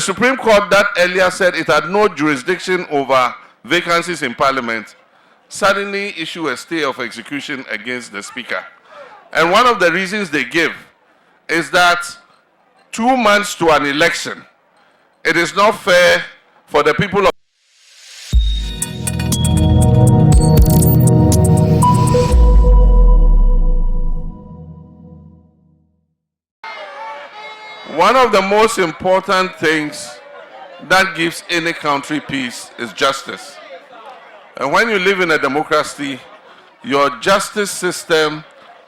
Supreme Court that earlier said it had no jurisdiction over vacancies in Parliament suddenly issued a stay of execution against the Speaker. And one of the reasons they give is that 2 months to an election, it is not fair for the people of one of the most important things that gives any country peace is justice. And when you live in a democracy, your justice system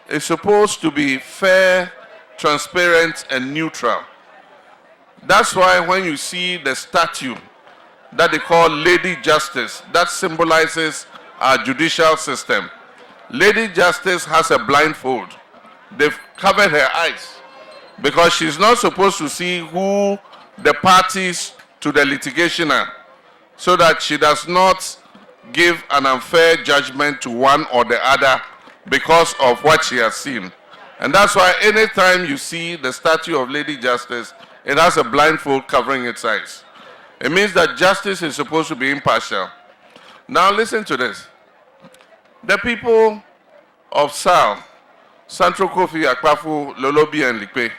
is supposed to be fair, transparent, and neutral. That's why when you see the statue that they call Lady Justice, that symbolizes our judicial system. Lady Justice has a blindfold. They've covered her eyes because she's not supposed to see who the parties to the litigation are, so that she does not give an unfair judgment to one or the other because of what she has seen. And that's why anytime you see the statue of Lady Justice, it has a blindfold covering its eyes. It means that justice is supposed to be impartial. Now listen to this. The people of SALL, Santro Kofi Akpafu, Lolobi and Likpe,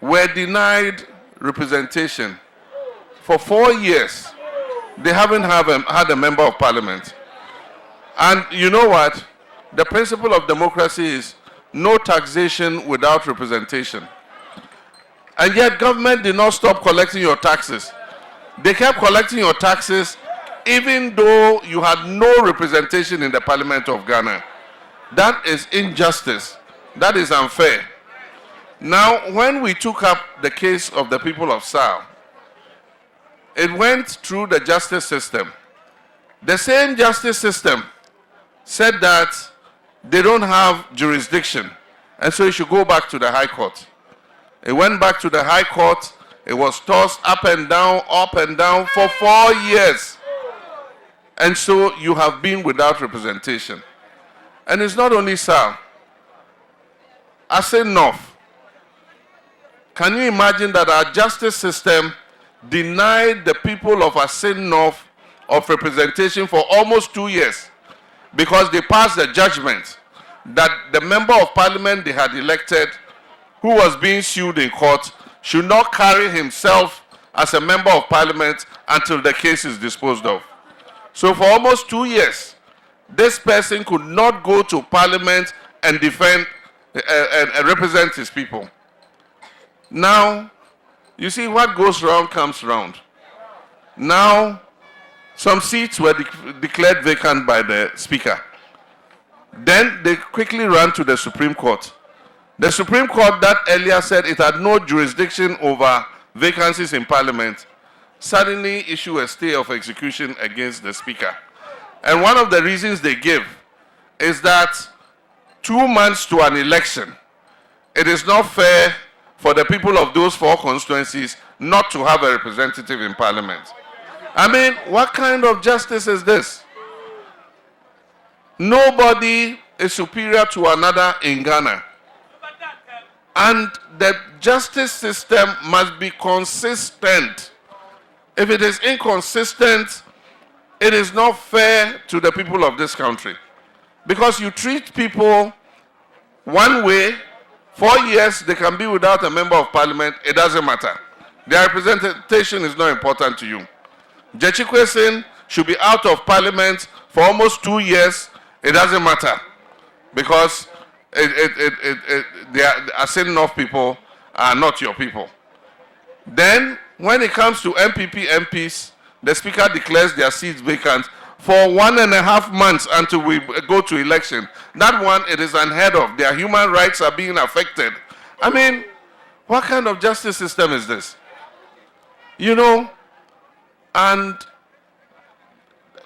were denied representation for 4 years. They haven't had a member of parliament. And you know what? The principle of democracy is no taxation without representation. And yet government did not stop collecting your taxes. They kept collecting your taxes even though you had no representation in the Parliament of Ghana. That is injustice. That is unfair. Now, when we took up the case of the people of SALL, it went through the justice system. The same justice system said that they don't have jurisdiction, and so it should go back to the High Court. It went back to the High Court. It was tossed up and down for 4 years. And so you have been without representation. And it's not only SALL. I say North. Can you imagine that our justice system denied the people of Asin North of representation for almost 2 years because they passed a judgment that the member of parliament they had elected, who was being sued in court, should not carry himself as a member of parliament until the case is disposed of. So for almost 2 years, this person could not go to parliament and defend and represent his people. Now, you see, what goes round comes round. Now, some seats were declared vacant by the Speaker. Then they quickly ran to the Supreme Court. The Supreme Court that earlier said it had no jurisdiction over vacancies in Parliament suddenly issued a stay of execution against the Speaker. And one of the reasons they give is that 2 months to an election, it is not fair for the people of those 4 constituencies not to have a representative in Parliament. I mean, what kind of justice is this? Nobody is superior to another in Ghana. And the justice system must be consistent. If it is inconsistent, it is not fair to the people of this country. Because you treat people one way, 4 years, they can be without a member of parliament, it doesn't matter. Their representation is not important to you. Jechikwesin should be out of parliament for almost 2 years, it doesn't matter. Because they are saying enough people are not your people. Then, when it comes to MPP MPs, the Speaker declares their seats vacant for 1.5 months until we go to election. That one, it is unheard of. Their human rights are being affected. I mean, what kind of justice system is this? You know, and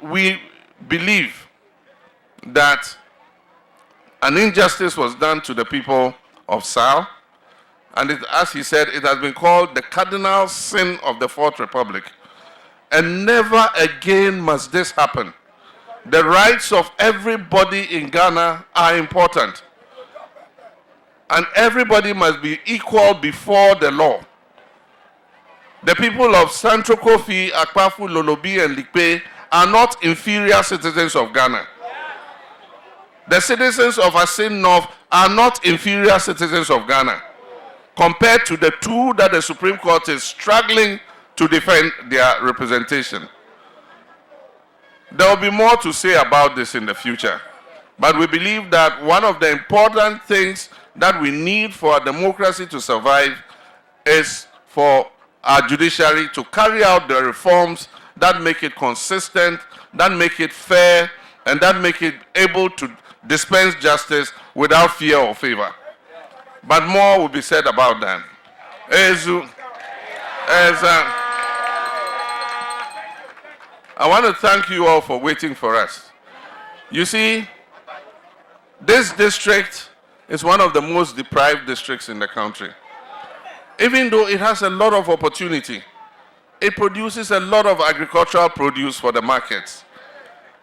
we believe that an injustice was done to the people of SALL, and it, as he said, it has been called the cardinal sin of the Fourth Republic. And never again must this happen. The rights of everybody in Ghana are important. And everybody must be equal before the law. The people of Central Kofi, Akpafu, Lolobi, and Likpe are not inferior citizens of Ghana. The citizens of Asin North are not inferior citizens of Ghana compared to the two that the Supreme Court is struggling to defend their representation. There will be more to say about this in the future, but we believe that one of the important things that we need for our democracy to survive is for our judiciary to carry out the reforms that make it consistent, that make it fair, and that make it able to dispense justice without fear or favor. But more will be said about that. I want to thank you all for waiting for us. You see, this district is one of the most deprived districts in the country. Even though it has a lot of opportunity, it produces a lot of agricultural produce for the markets.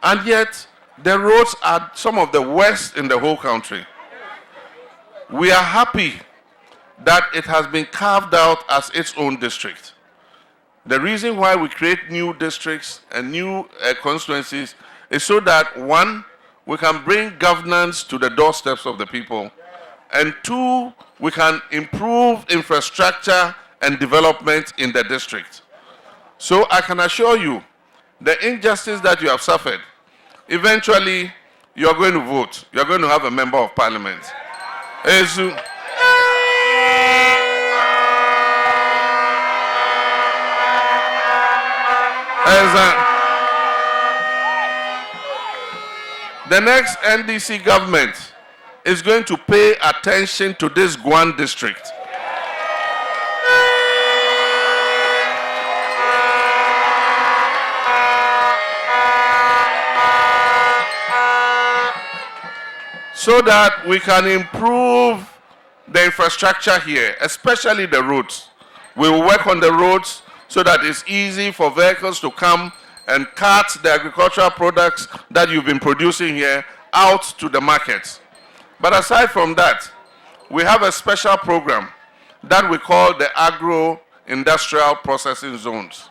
And yet, the roads are some of the worst in the whole country. We are happy that it has been carved out as its own district. The reason why we create new districts and new constituencies is so that, one, we can bring governance to the doorsteps of the people, and two, we can improve infrastructure and development in the district. So I can assure you, the injustice that you have suffered, eventually you are going to vote. You are going to have a member of parliament. The next NDC government is going to pay attention to this Guan district. So that we can improve the infrastructure here, especially the roads. We will work on the roads so that it's easy for vehicles to come and cart the agricultural products that you've been producing here out to the markets. But aside from that, we have a special program that we call the Agro-Industrial Processing Zones.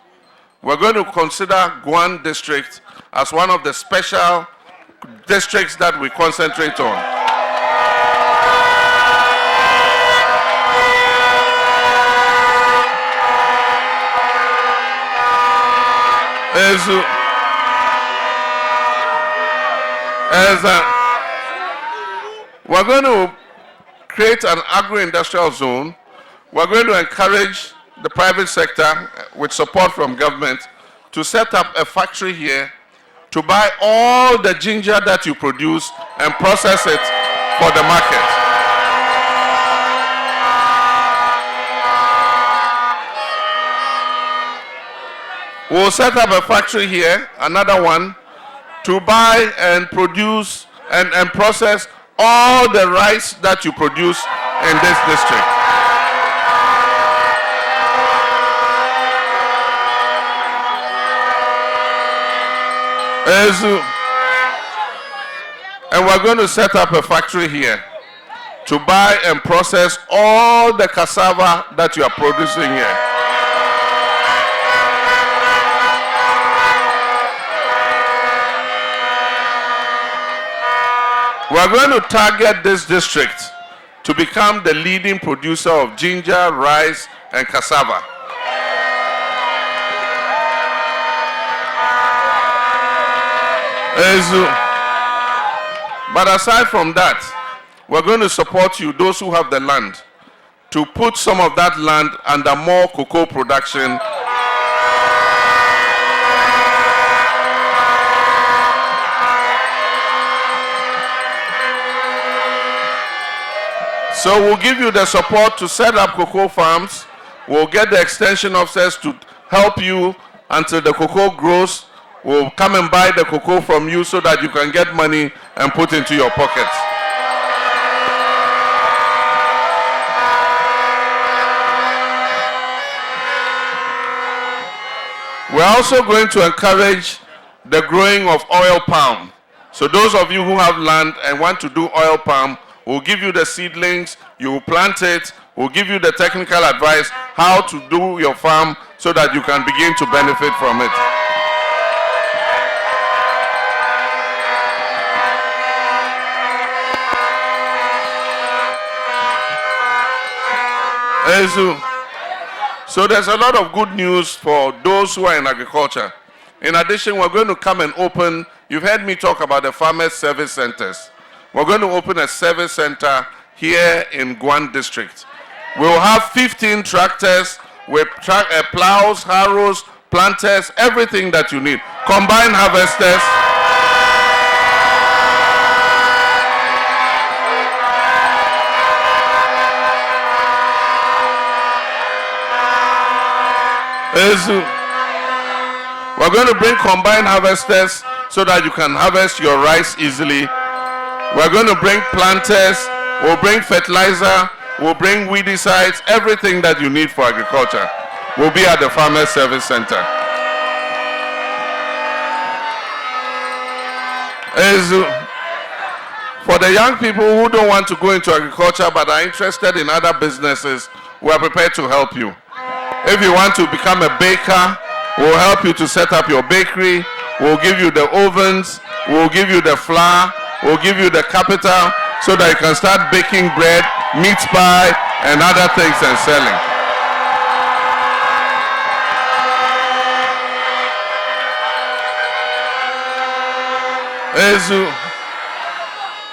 We're going to consider Guan district as one of the special districts that we concentrate on. We're going to create an agro-industrial zone. We're going to encourage the private sector, with support from government, to set up a factory here to buy all the ginger that you produce and process it for the market. We'll set up a factory here, another one, to buy and produce and process all the rice that you produce in this district. And we're going to set up a factory here to buy and process all the cassava that you are producing here. We're going to target this district to become the leading producer of ginger, rice, and cassava. But aside from that, we're going to support you, those who have the land, to put some of that land under more cocoa production. So we'll give you the support to set up cocoa farms. We'll get the extension officers to help you until the cocoa grows. We'll come and buy the cocoa from you so that you can get money and put into your pockets. We're also going to encourage the growing of oil palm. So those of you who have land and want to do oil palm, we'll give you the seedlings, you will plant it, We'll give you the technical advice how to do your farm so that you can begin to benefit from it. So there's a lot of good news for those who are in agriculture. In addition, we're going to come and open, you've heard me talk about the farmers service centers. We're going to open a service center here in Guan district. We will have 15 tractors with plows, harrows, planters, everything that you need. Combined harvesters. We're going to bring combined harvesters so that you can harvest your rice easily. We're going to bring planters, we'll bring fertilizer, we'll bring weedicides, everything that you need for agriculture will be at the Farmers Service Center. For the young people who don't want to go into agriculture but are interested in other businesses, we are prepared to help you. If you want to become a baker, we'll help you to set up your bakery. We'll give you the ovens, we'll give you the flour, we'll give you the capital so that you can start baking bread, meat pie, and other things and selling.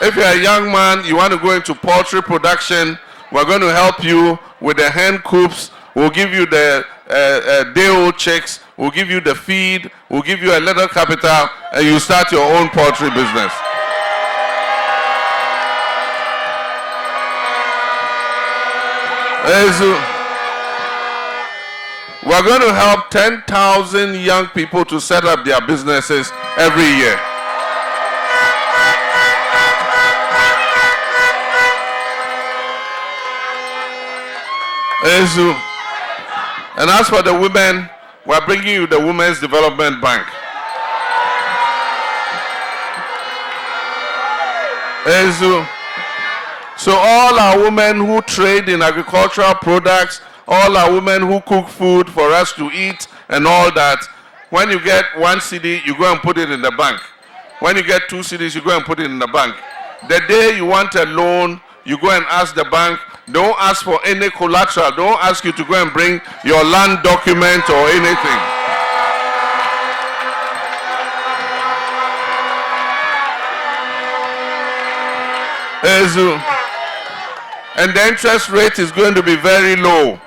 If you're a young man, you want to go into poultry production, we're going to help you with the hen coops. We'll give you the day-old chicks. We'll give you the feed. We'll give you a little capital, and you start your own poultry business. We're going to help 10,000 young people to set up their businesses every year. And as for the women, we're bringing you the Women's Development Bank. So all our women who trade in agricultural products, all our women who cook food for us to eat and all that, when you get 1 cedi, you go and put it in the bank. When you get 2 cedis, you go and put it in the bank. The day you want a loan, you go and ask the bank. Don't ask for any collateral. Don't ask you to go and bring your land document or anything. And the interest rate is going to be very low.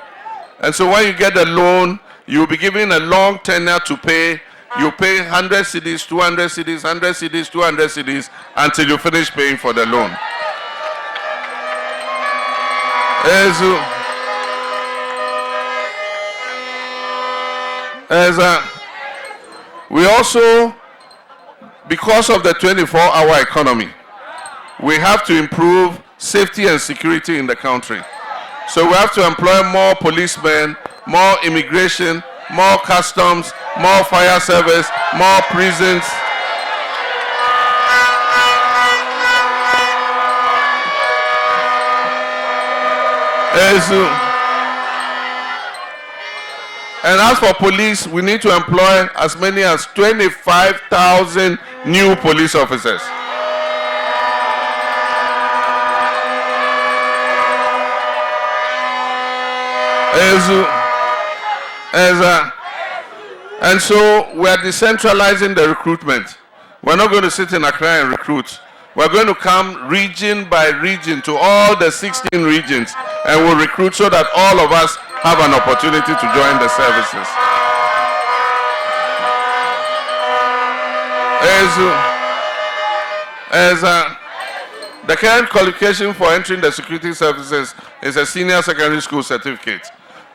And so when you get the loan, you'll be given a long tenure to pay. You pay 100 cedis, 200 cedis, 100 cedis, 200 cedis until you finish paying for the loan. We also, because of the 24-hour economy, we have to improve safety and security in the country. So we have to employ more policemen, more immigration, more customs, more fire service, more prisons. And as for police, we need to employ as many as 25,000 new police officers. And so we are decentralizing the recruitment. We're not going to sit in Accra and recruit. We're going to come region by region to all the 16 regions and we'll recruit so that all of us have an opportunity to join the services. The current qualification for entering the security services is a senior secondary school certificate.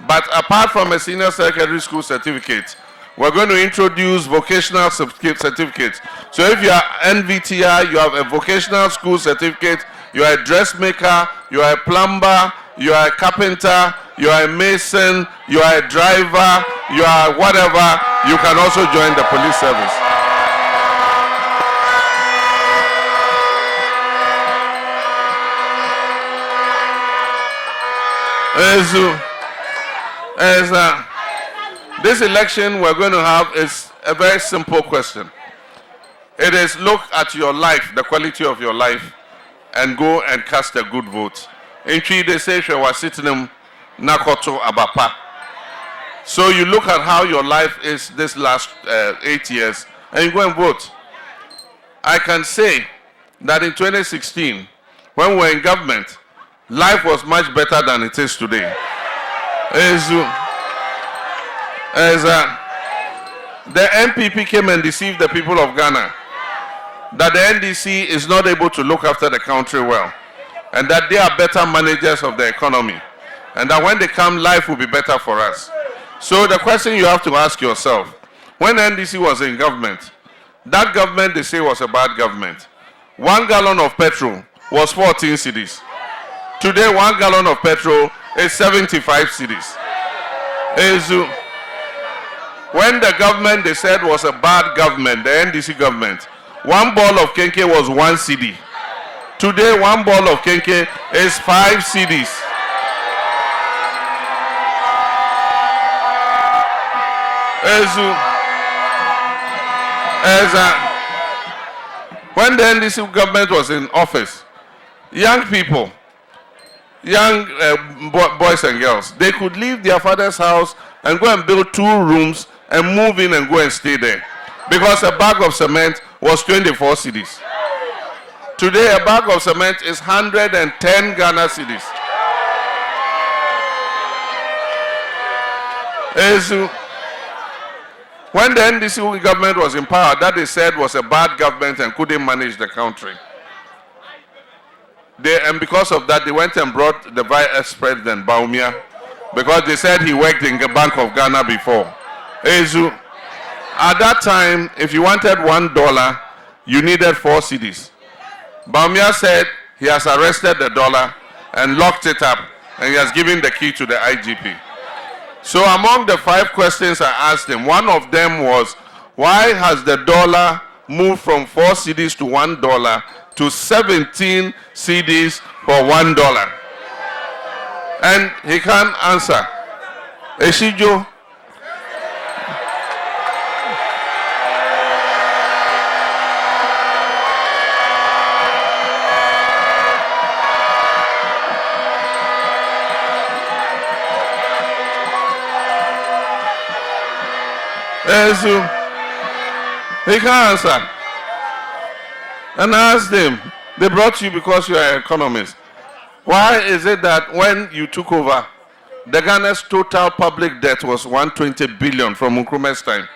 But apart from a senior secondary school certificate, we're going to introduce vocational certificates. So if you are NVTI, you have a vocational school certificate, you are a dressmaker, you are a plumber, you are a carpenter, you are a mason, you are a driver, you are whatever, you can also join the police service. This election we're going to have is a very simple question. It is look at your life, the quality of your life, and go and cast a good vote. In Chi, they say she was sitting in Nakoto Abapa. So you look at how your life is this last 8 years, and you go and vote. I can say that in 2016, when we were in government, life was much better than it is today. The NPP came and deceived the people of Ghana that the NDC is not able to look after the country well, and that they are better managers of the economy, and that when they come, life will be better for us. So the question you have to ask yourself, when NDC was in government, that government they say was a bad government. 1 gallon of petrol was 14 cedis. Today, 1 gallon of petrol is 75 cedis. When the government they said was a bad government, the NDC government, 1 ball of kenke was 1 cedi. Today, 1 ball of kenke is 5 cedis. When the NDC government was in office, young people, young boys and girls, they could leave their father's house and go and build 2 rooms and move in and go and stay there, because a bag of cement was 24 cedis. Today, a bag of cement is 110 Ghana cedis. When the NDC government was in power, that they said was a bad government and couldn't manage the country. And because of that, they went and brought the vice president, Baumia, because they said he worked in the Bank of Ghana before. At that time, if you wanted $1, you needed 4 cedis. Baumia said he has arrested the dollar and locked it up, and he has given the key to the IGP. So among the 5 questions I asked him, one of them was, why has the dollar moved from 4 cedis to $1 to 17 cedis for $1? And he can't answer. Eshijo. He can't answer. And I asked him, they brought you because you are an economist. Why is it that when you took over, the Ghana's total public debt was 120 billion from Nkrumah's time?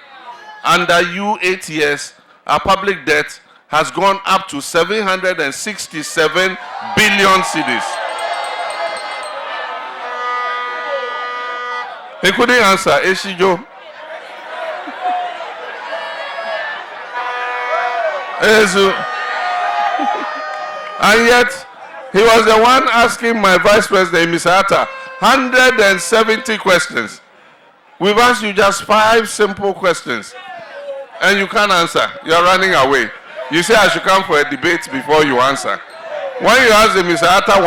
Under you 8 years, our public debt has gone up to 767 billion cedis. He couldn't answer. Eshijo. And yet, he was the one asking my vice president, Mr. Atta, 170 questions. We've asked you just 5 simple questions, and you can't answer. You're running away. You say I should come for a debate before you answer. When you ask the Mr. Atta